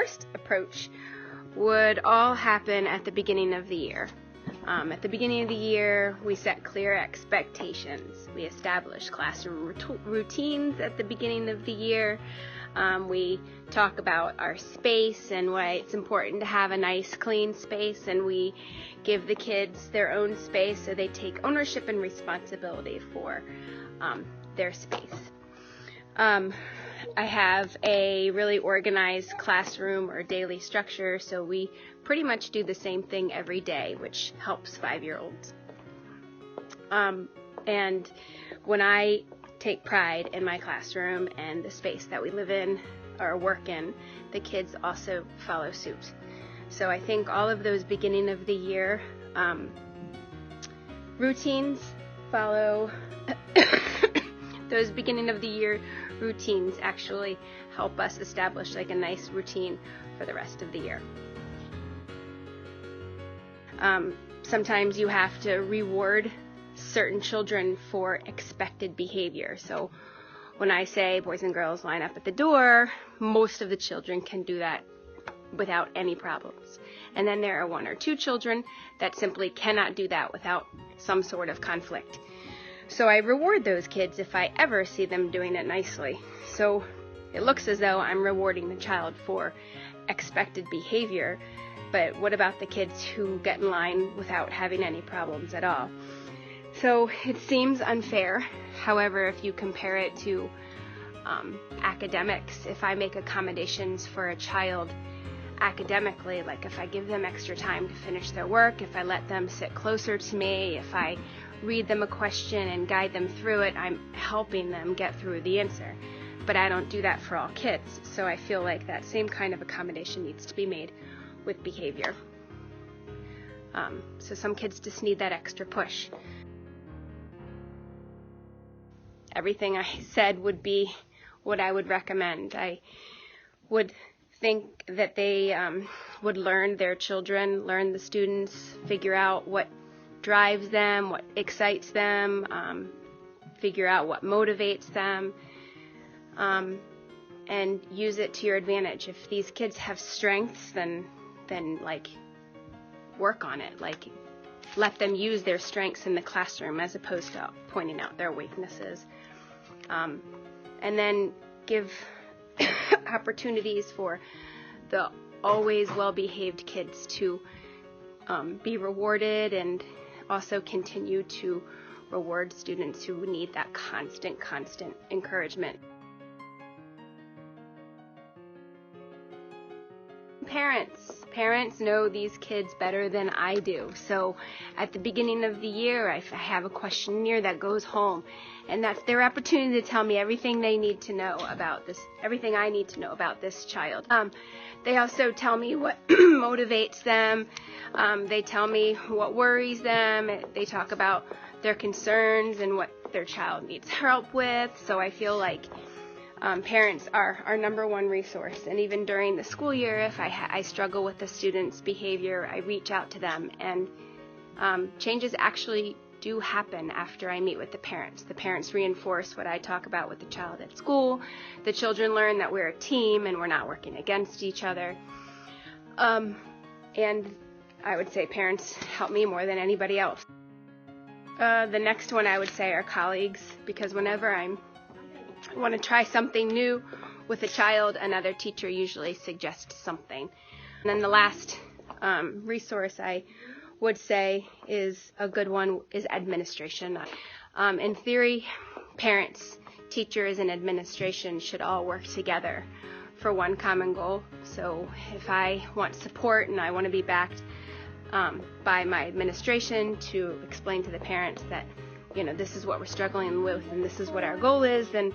first approach would all happen at the beginning of the year. At the beginning of the year, we set clear expectations. We establish classroom routines at the beginning of the year. We talk about our space and why it's important to have a nice, clean space, and we give the kids their own space so they take ownership and responsibility for their space. I have a really organized classroom or daily structure, so we pretty much do the same thing every day, which helps 5-year-olds. And when I take pride in my classroom and the space that we live in or work in, the kids also follow suit. So I think all of those beginning of the year routines follow those beginning of the year routines actually help us establish like a nice routine for the rest of the year. Sometimes you have to reward certain children for expected behavior. So when I say boys and girls line up at the door, most of the children can do that without any problems. And then there are 1 or 2 children that simply cannot do that without some sort of conflict. So I reward those kids if I ever see them doing it nicely. So it looks as though I'm rewarding the child for expected behavior, but what about the kids who get in line without having any problems at all? So it seems unfair. However, if you compare it to academics, if I make accommodations for a child academically, like if I give them extra time to finish their work, if I let them sit closer to me, if I read them a question and guide them through it, I'm helping them get through the answer. But I don't do that for all kids, so I feel like that same kind of accommodation needs to be made with behavior. So some kids just need that extra push. Everything I said would be what I would recommend. I would think that they would learn their children, learn the students, figure out what drives them, what excites them, figure out what motivates them, and use it to your advantage. If these kids have strengths, then like work on it. Like let them use their strengths in the classroom as opposed to pointing out their weaknesses. And then give opportunities for the always well-behaved kids to be rewarded, and also continue to reward students who need that constant encouragement. Parents know these kids better than I do. So at the beginning of the year, I have a questionnaire that goes home, and that's their opportunity to tell me everything they need to know about this, everything I need to know about this child. They also tell me what motivates them. They tell me what worries them. They talk about their concerns and what their child needs help with. So I feel like parents are our number one resource. And even during the school year, if I struggle with the student's behavior, I reach out to them. And changes actually do happen after I meet with the parents. The parents reinforce what I talk about with the child at school. The children learn that we're a team and we're not working against each other. And I would say parents help me more than anybody else. The next one I would say are colleagues, because whenever I want to try something new with a child, another teacher usually suggests something. And then the last resource I would say is a good one is administration. In theory, parents, teachers, and administration should all work together for one common goal. So if I want support and I want to be backed by my administration to explain to the parents that, you know, this is what we're struggling with and this is what our goal is, then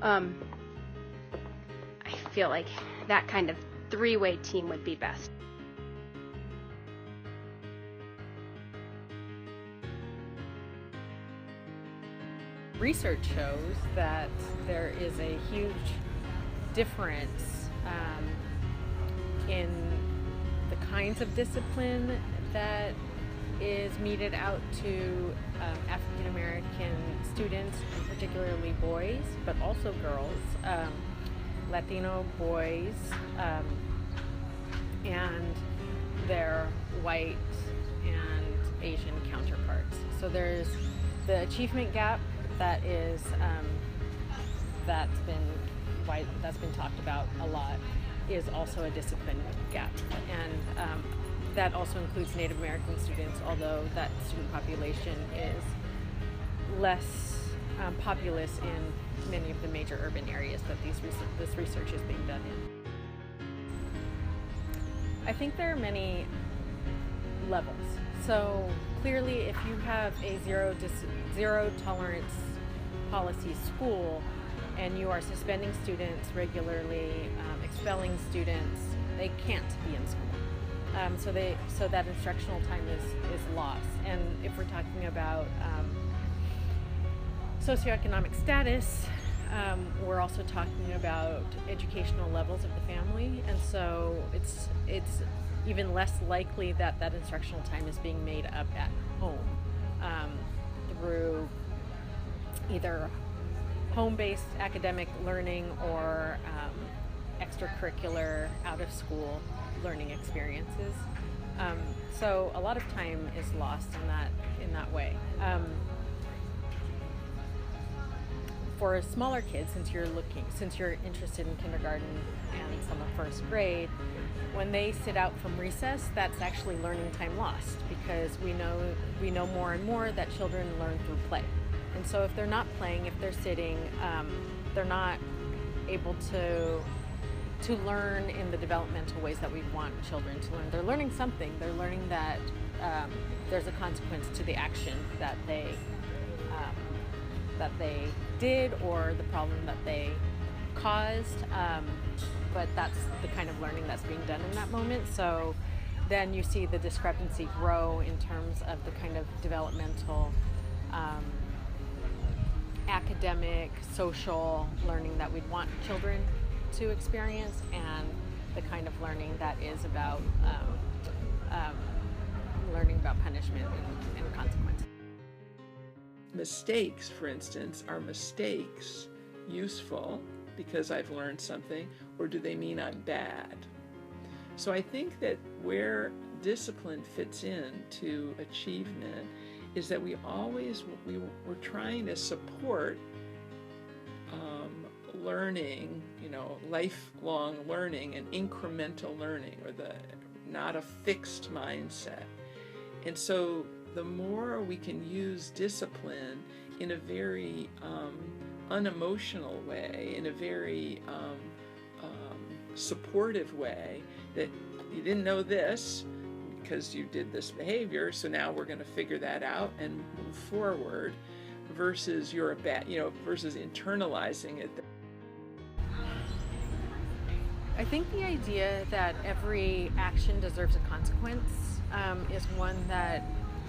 I feel like that kind of three-way team would be best. Research shows that there is a huge difference in the kinds of discipline that is meted out to African American students, and particularly boys, but also girls. Latino boys and their white and Asian counterparts. So there's the achievement gap that is that's been talked about a lot, is also a discipline gap, and that also includes Native American students, although that student population is less populous in many of the major urban areas that this research is being done in. I think there are many levels. So clearly, if you have a zero tolerance policy school and you are suspending students regularly, expelling students, they can't be in school. So that instructional time is lost. And if we're talking about socioeconomic status, we're also talking about educational levels of the family, and so it's even less likely that that instructional time is being made up at home through either home-based academic learning or extracurricular out-of-school learning experiences. So a lot of time is lost in that way. For smaller kids, since you're interested in kindergarten and some of first grade, when they sit out from recess, that's actually learning time lost, because we know more and more that children learn through play. And so if they're not playing, if they're sitting, they're not able to learn in the developmental ways that we want children to learn. They're learning something. They're learning that there's a consequence to the action that they did, or the problem that they caused, but that's the kind of learning that's being done in that moment. So then you see the discrepancy grow in terms of the kind of developmental, academic, social learning that we'd want children to experience, and the kind of learning that is about learning about punishment and consequence. Mistakes, for instance, are mistakes useful because I've learned something, or do they mean I'm bad? So I think that where discipline fits into achievement is that we're trying to support learning, lifelong learning and incremental learning, or not a fixed mindset. And so the more we can use discipline in a very unemotional way, in a very supportive way, that you didn't know this because you did this behavior, so now we're going to figure that out and move forward, versus versus internalizing it. I think the idea that every action deserves a consequence is one that,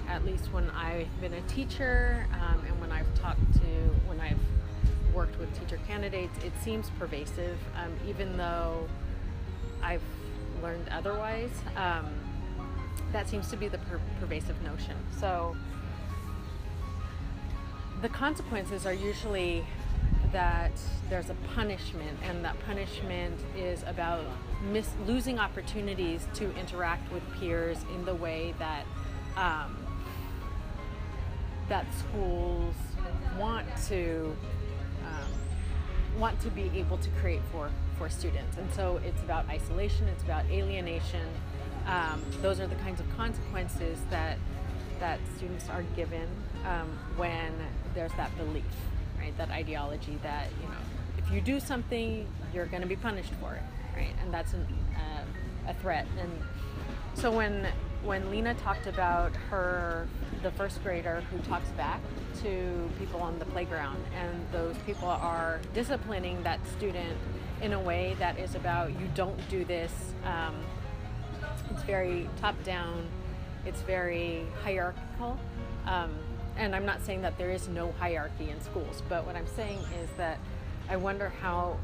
at least when I've been a teacher and when I've worked with teacher candidates, it seems pervasive, even though I've learned otherwise. That seems to be the pervasive notion. So the consequences are usually that there's a punishment, and that punishment is about losing opportunities to interact with peers in the way that that schools want to be able to create for students. And so it's about isolation, it's about alienation. Those are the kinds of consequences that students are given when there's that belief, right? That ideology that, if you do something, you're going to be punished for it, right? And that's a threat. And so when Lena talked about the first grader who talks back to people on the playground, and those people are disciplining that student in a way that is about, you don't do this. It's very top-down. It's very hierarchical. And I'm not saying that there is no hierarchy in schools, but what I'm saying is that I wonder how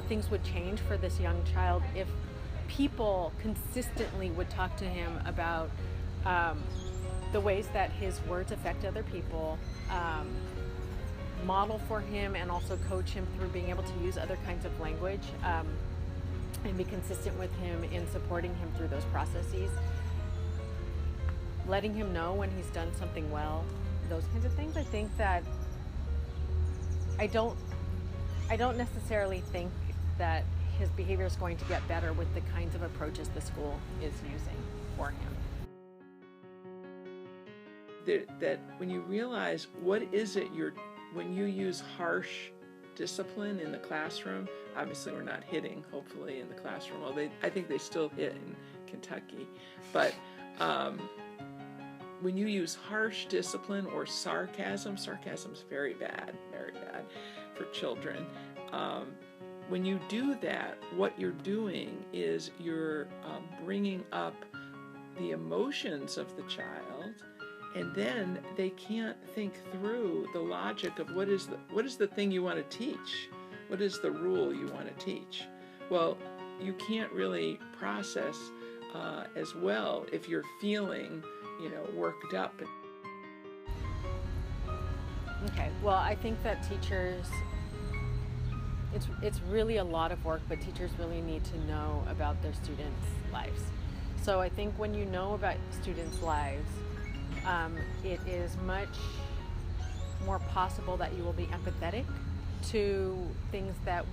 things would change for this young child if people consistently would talk to him about the ways that his words affect other people, model for him, and also coach him through being able to use other kinds of language. and be consistent with him in supporting him through those processes, letting him know when he's done something well, those kinds of things. I think that I don't necessarily think that his behavior is going to get better with the kinds of approaches the school is using for him. That when you realize what is it when you use harsh discipline in the classroom, obviously we're not hitting, hopefully, in the classroom, although I think they still hit in Kentucky, but when you use harsh discipline or sarcasm's very bad for children. When you do that, what you're doing is you're bringing up the emotions of the child, and then they can't think through the logic of what is the thing you want to teach? What is the rule you want to teach? Well, you can't really process as well if you're feeling, worked up. Okay, well, I think that teachers, it's really a lot of work, but teachers really need to know about their students' lives. So I think when you know about students' lives, it is much more possible that you will be empathetic to things that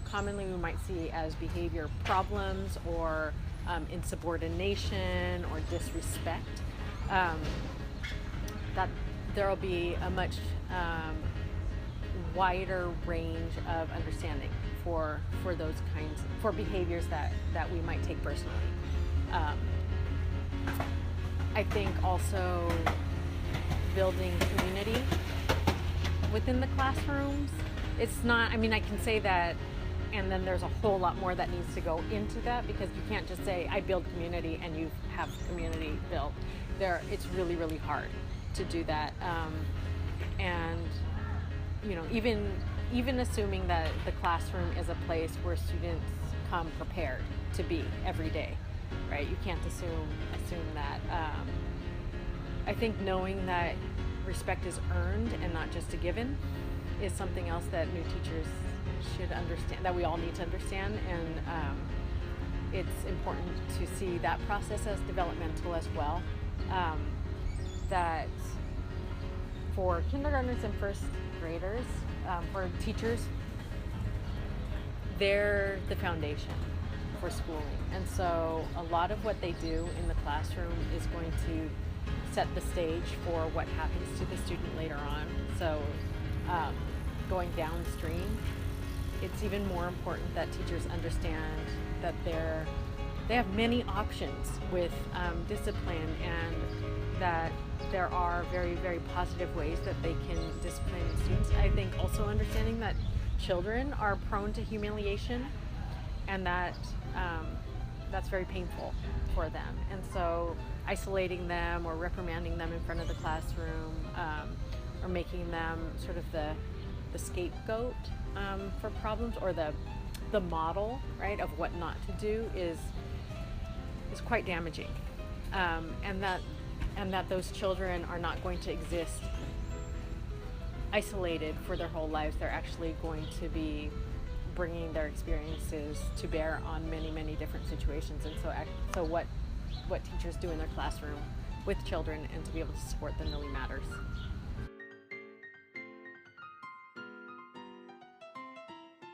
commonly we might see as behavior problems or insubordination or disrespect. That there will be a much wider range of understanding for those kinds, for behaviors that we might take personally. I think also building community within the classrooms. It's not, I can say that, and then there's a whole lot more that needs to go into that, because you can't just say, I build community and you have community built. It's really, really hard to do that. And, even assuming that the classroom is a place where students come prepared to be every day, right? You can't assume that. I think knowing that respect is earned and not just a given is something else that new teachers should understand, that we all need to understand, and it's important to see that process as developmental as well. That for kindergartners and first graders, for teachers, they're the foundation for schooling, and so a lot of what they do in the classroom is going to set the stage for what happens to the student later on. So going downstream, it's even more important that teachers understand that they have many options with discipline, and that there are very, very positive ways that they can discipline students. I think also understanding that children are prone to humiliation, and that that's very painful for them. And so isolating them or reprimanding them in front of the classroom, or making them sort of the scapegoat for problems, or the model, right, of what not to do is quite damaging. And that those children are not going to exist isolated for their whole lives. They're actually going to be bringing their experiences to bear on many, many different situations. And so what teachers do in their classroom with children and to be able to support them really matters.